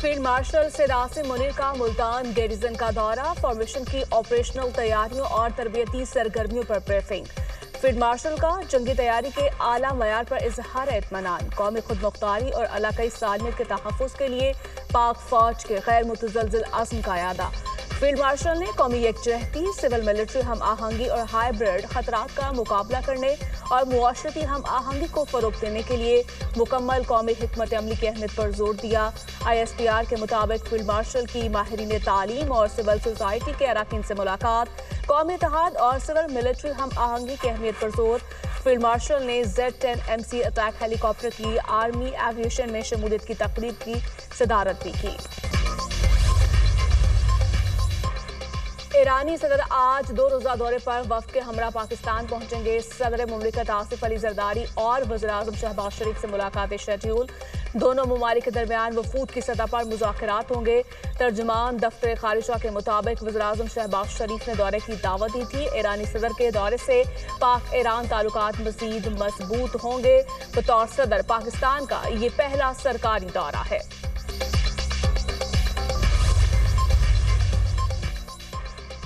Field marshal Syed Asim Munir का Multan garrison का दौरा, फॉर्मेशन की ऑपरेशनल तैयारियों और तरबियती सरगर्मियों पर ब्रीफिंग। फील्ड मार्शल का जंगी तैयारी के आला मयार पर इजहार इत्मीनान, कौमी खुदमुख्तारी और इलाकाई सालमियत के तहफ़्फ़ुज़ के लिए पाक फौज के गैर मुतज़लज़िल अज़्म का यादा। फील्ड मार्शल ने कौमी यकजहती, सिविल मिलिट्री हम आहंगी और हाइब्रिड खतरात का मुकाबला करने और मुआशरती हम आहंगी को फ़रोग़ देने के लिए मुकम्मल कौमी हिकमत अमली की अहमियत पर जोर दिया। ISPR के मुताबिक फील्ड मार्शल की माहिरीन तालीम और सिविल सोसाइटी के अरकान से मुलाकात, कौमी इत्तेहाद और सिविल मिलिट्री हम आहंगी की अहमियत पर जोर। फील्ड मार्शल ने Z-10 MC अटैक हेलीकॉप्टर की आर्मी एविएशन में शमूलियत की तकरीब की सदारत भी की। ईरानी सदर आज 2 रोज़ा दौरे पर वफ्द के हमरा पाकिस्तान पहुंचेंगे। सदर मुमलिकत आसिफ अली जरदारी और वज़ीर-ए-आज़म शहबाज शरीफ से मुलाकातें शेड्यूल। दोनों ममालिक के दरमियान वफूद की सतह पर मुज़ाकरात होंगे। तर्जुमान दफ्तर खारिजा के मुताबिक वज़ीर-ए-आज़म शहबाज शरीफ ने दौरे की दावत दी थी। ईरानी सदर के दौरे से पाक ईरान ताल्लुकात मज़ीद मजबूत होंगे। बतौर सदर पाकिस्तान का ये पहला सरकारी दौरा है।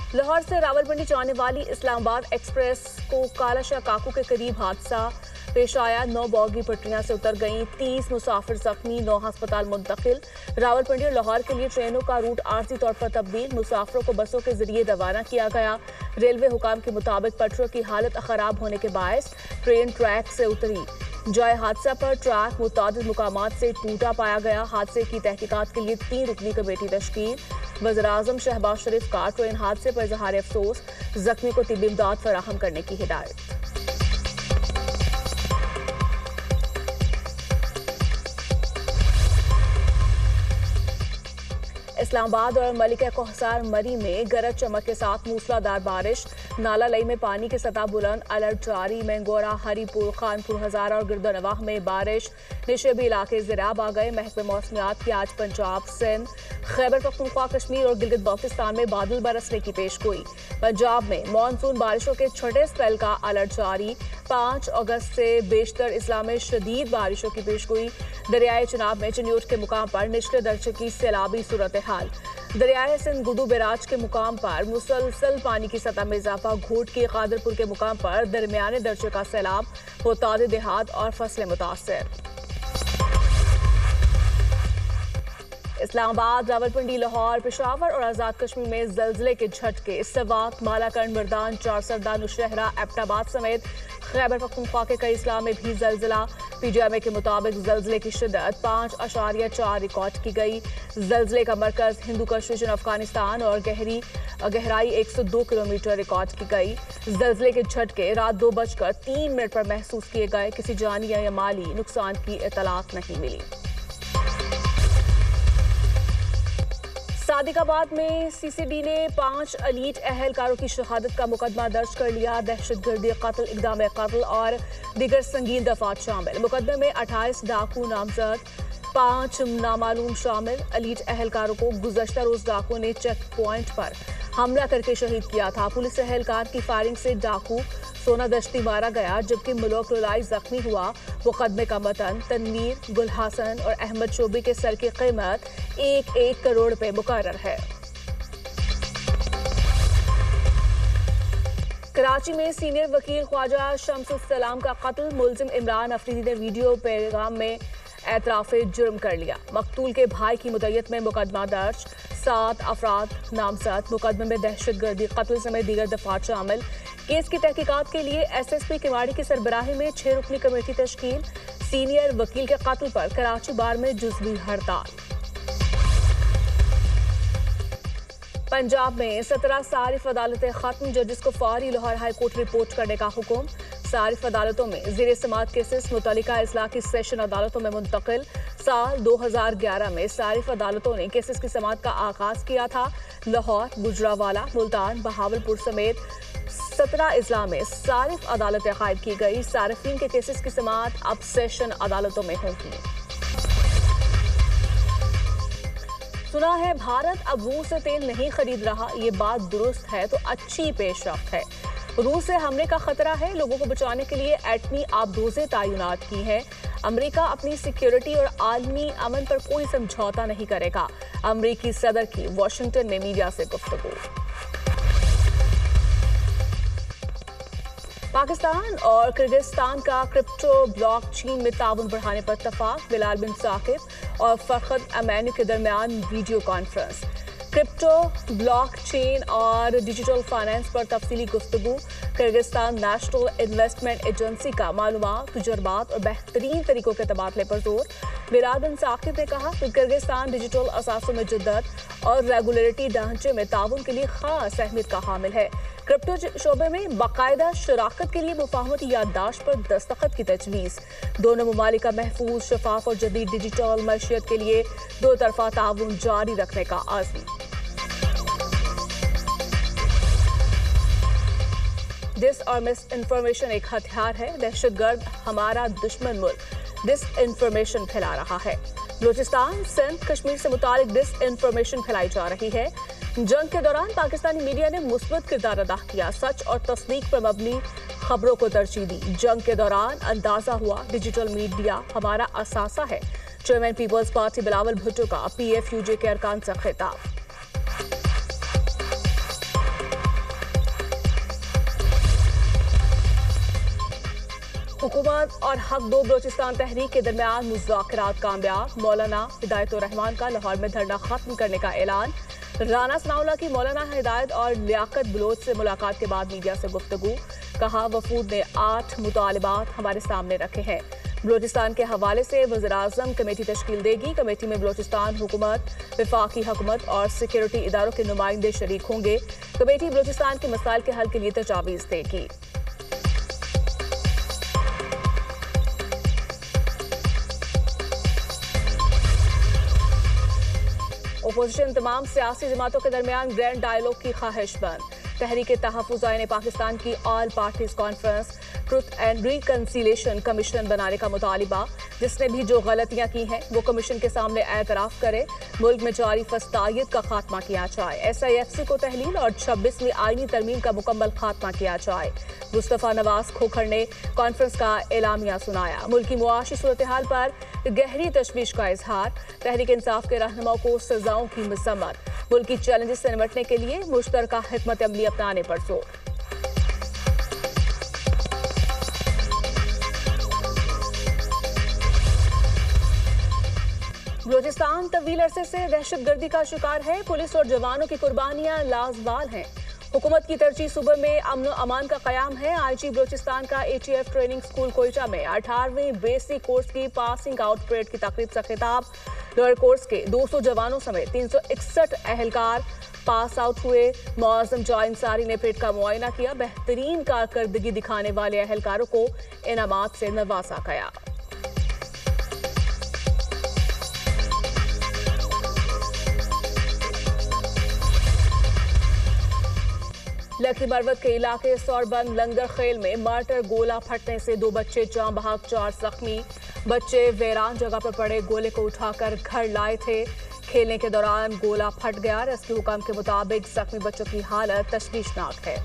लाहौर से रावलपिंडी जाने वाली इस्लामाबाद एक्सप्रेस को कालाशाह काकू के करीब हादसा पेश आया। 9 बोगी पटरियां से उतर गईं, 30 मुसाफिर जख्मी, 9 अस्पताल मुंतकिल। रावलपिंडी और लाहौर के लिए ट्रेनों का रूट आर्जी तौर पर तब्दील, मुसाफिरों को बसों के जरिए रवाना किया गया। रेलवे हुकाम के मुताबिक पटरियों की हालत खराब होने के बायस ट्रेन ट्रैक से उतरी। जाए हादसा पर ट्रैक मुतादिद मुकामात से टूटा पाया गया। हादसे की तहकीकात के लिए 3 रुकनी कमेटी तश्कील। वज़ीर-ए-आज़म शहबाज शरीफ का ट्रेन हादसे पर इज़हार अफसोस, जख्मी को तिब्बी इमदाद फराहम करने की हिदायत। इस्लामाबाद और मलिका कोहसार मरी में गरज चमक के साथ मूसलाधार बारिश, नाला लई में पानी की सतह बुलंद, अलर्ट जारी। मैंगोरा, हरीपुर, खानपुर हजारा और गिरदोनवाह में बारिश, निशेबी इलाके ज़िराब आ गए। महकमे मौसमियात की आज पंजाब, सिंध, खैबर पख्तूनख्वा, कश्मीर और गिलगित बाल्टिस्तान में बादल बरसने की पेशगोई। पंजाब में मानसून बारिशों के छठे स्पेल का अलर्ट जारी। 5 अगस्त से बेशतर इस्लाम में शदीद बारिशों की पेशगोई। दरियाए चनाब में चन्यूट के मुकाम पर निचले दर्जे की सैलाबी सूरत हाल। दरियाए सिंध गुडू बैराज के मुकाम पर मुसलसल पानी की सतह में इजाफा। घोट की कादरपुर के मुकाम पर दरमियाने दर्जे का सैलाब, होताद देहात और फसलें मुतासर। इस्लामाबाद, रावलपिंडी, लाहौर, पेशावर और आज़ाद कश्मीर में ज़लज़ले के झटके। सवात, मालाकंड, मर्दान, चारसरदा, नौशहरा, एबटाबाद समेत खैबर पख्तूनख्वा के कई अजला में भी ज़लज़ला। PGMA के मुताबिक ज़लज़ले की शिद्दत 5.4 रिकॉर्ड की गई। ज़लज़ले का मरकज़ हिंदू कश रीजन अफगानिस्तान और गहराई 102 किलोमीटर रिकॉर्ड की गई। ज़लज़ले के झटके रात 2:03 पर महसूस किए गए। किसी जानी या माली नुकसान की इतलात नहीं मिली। सादिकाबाद में CCD ने 5 एलीट अहलकारों की शहादत का मुकदमा दर्ज कर लिया। दहशतगर्दी, कत्ल, इक़दाम कत्ल और दीगर संगीन दफात शामिल। मुकदमे में 28 डाकू नामजद, 5 नामालूम शामिल। एलीट अहलकारों को गुज़श्ता रोज डाकू ने चेक पॉइंट पर हमला करके शहीद किया था। पुलिस अहलकार की फायरिंग से डाकू सोना दश्ती मारा गया, जबकि मुलोक लुलाई जख्मी हुआ। मुकदमे का मतन तनवीर, गुल हसन और अहमद शोबी के सर की कीमत 1 करोड़ रुपए मुकर्रर है। कराची में सीनियर वकील ख्वाजा शम्सुल सलाम का कत्ल, मुलजिम इमरान अफरीदी ने वीडियो पैगाम में एतराफ़े जुर्म कर लिया। मकतूल के भाई की मुद्दत में मुकदमा दर्ज, 7 अफराद नामजद। मुकदमे में दहशतगर्दी, कत्ल समेत दीगर दफात शामिल। केस की तहकीकात के लिए SSP किवाड़ी की सरबराही में 6 रुकनी कमेटी तश्कील। सीनियर वकील के कत्ल पर कराची बार में जुज़वी हड़ताल। पंजाब में 17 सारिफ अदालतें खत्म, जजेस को फौरी लाहौर हाई कोर्ट रिपोर्ट करने का हुक्म। सारिफ अदालतों में ज़ेर समात केसेस मुतल्लिका अजला की सेशन अदालतों में मुंतकिल। साल 2011 में सारिफ अदालतों ने केसेस की समात का आगाज किया था। लाहौर, गुजरावाला, मुल्तान, बहावलपुर समेत 17 अजला में सारिफ अदालतें कायम की गई। सारिफीन के केसेस की समात अब सेशन अदालतों में होगी। सुना है भारत अब रूस से तेल नहीं खरीद रहा। ये बात दुरुस्त है तो अच्छी पेशरफ्त है। रूस से हमले का खतरा है। लोगों को बचाने के लिए एटमी आबदोजें तैनात की हैं। امریکہ اپنی سیکیورٹی اور عالمی امن پر کوئی سمجھوتا نہیں کرے گا۔ امریکی صدر کی واشنگٹن میں میڈیا سے گفتگو۔ پاکستان اور کرغزستان کا کرپٹو بلاک چین میں تعاون بڑھانے پر اتفاق، بلال بن ثاقب اور فرحت امینی کے درمیان video conference. Crypto blockchain اور ڈیجیٹل فائنانس پر تفصیلی گفتگو۔ کرغزستان نیشنل انویسٹمنٹ ایجنسی کا معلومات، تجربات اور بہترین طریقوں کے تبادلے پر زور۔ بلال بن ثاقب نے کہا کہ کرغزستان ڈیجیٹل اثاثوں میں جدت اور ریگولیٹری ڈھانچے میں تعاون کے لیے خاص اہمیت کا حامل ہے۔ کرپٹو شعبے میں باقاعدہ شراکت کے لیے مفاہمتی یادداشت پر دستخط کی تجویز۔ دونوں ممالک کا محفوظ، شفاف اور جدید ڈیجیٹل معیشت کے لیے دو طرفہ تعاون جاری رکھنے کا عزم۔ ڈس اور مس انفارمیشن ایک ہتھیار ہے، دہشت گرد ہمارا دشمن ملک ڈس انفارمیشن پھیلا رہا ہے۔ بلوچستان، سندھ، کشمیر سے متعلق ڈس انفارمیشن پھیلائی جا رہی ہے۔ جنگ کے دوران پاکستانی میڈیا نے مثبت کردار ادا کیا، سچ اور تصدیق پر مبنی خبروں کو ترجیح دی۔ جنگ کے دوران اندازہ ہوا ڈیجیٹل میڈیا ہمارا اثاثہ ہے۔ چیئرمین پیپلز پارٹی بلاول بھٹو کا پی ایف یو جے کے ارکان سے خطاب۔ حکومت اور حق دو بلوچستان تحریک کے درمیان مذاکرات کامیاب، مولانا ہدایت الرحمان کا لاہور میں دھرنا ختم کرنے کا اعلان۔ رانا ثناء اللہ کی مولانا ہدایت اور لیاقت بلوچ سے ملاقات کے بعد میڈیا سے گفتگو، کہا وفود نے 8 مطالبات ہمارے سامنے رکھے ہیں۔ بلوچستان کے حوالے سے وزیراعظم کمیٹی تشکیل دے گی۔ کمیٹی میں بلوچستان حکومت، وفاقی حکومت اور سیکیورٹی اداروں کے نمائندے شریک ہوں گے۔ کمیٹی بلوچستان کے مسائل کے حل کے لیے تجاویز دے گی۔ اپوزیشن تمام سیاسی جماعتوں کے درمیان گرینڈ ڈائیلاگ کی خواہش بند۔ تحریک تحفظ آئین پاکستان کی all parties conference truth and reconciliation commission بنانے کا مطالبہ، جس نے بھی جو غلطیاں کی ہیں وہ کمیشن کے سامنے اعتراف کرے۔ ملک میں جاری فسادیت کا خاتمہ کیا جائے۔ ایس آئی ایف سی کو تحلیل اور 26ویں آئینی ترمیم کا مکمل خاتمہ کیا جائے۔ مصطفیٰ نواز کھوکھر نے کانفرنس کا اعلامیہ سنایا۔ ملکی معاشی صورتحال پر گہری تشویش کا اظہار۔ تحریک انصاف کے رہنماؤں کو سزاؤں کی مذمت۔ ملکی چیلنجز سے نمٹنے کے لیے مشترکہ حکمت عملی اپنانے پر زور۔ بلوچستان طویل عرصے سے دہشت گردی کا شکار ہے۔ پولیس اور جوانوں کی قربانیاں لازوال ہیں۔ حکومت کی ترجیح صوبے میں امن و امان کا قیام ہے۔ آئی جی بلوچستان کا A T F training school Quetta میں 18ویں بیسک کورس کی پاسنگ آؤٹ پریڈ کی تقریب سے خطاب۔ لوئر کورس کے 200 جوانوں سمیت 361 اہلکار پاس آؤٹ ہوئے۔ معظم جائے انصاری نے پریڈ کا معائنہ کیا۔ بہترین کارکردگی دکھانے والے اہلکاروں کو انعامات سے نوازا گیا۔ لکی مروت کے علاقے سوربند لنگر خیل میں مارٹر گولہ پھٹنے سے 2 بچے جاں بحق 4 زخمی۔ بچے ویران جگہ پر پڑے گولے کو اٹھا کر گھر لائے تھے۔ کھیلنے کے دوران گولہ پھٹ گیا۔ ریسکیو حکام کے مطابق زخمی بچوں کی حالت تشویشناک ہے۔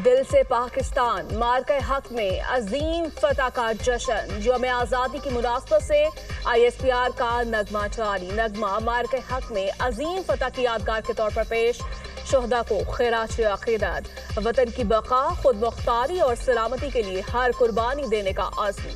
دل سے پاکستان، مارکہ حق میں عظیم فتح کا جشن۔ یوم آزادی کی مناسبت سے آئی ایس پی آر کا نغمہ جاری۔ نغمہ مارکہ حق میں عظیم فتح کی یادگار کے طور پر پیش۔ شہداء کو خراج عقیدت۔ وطن کی بقا، خود مختاری اور سلامتی کے لیے ہر قربانی دینے کا عزم۔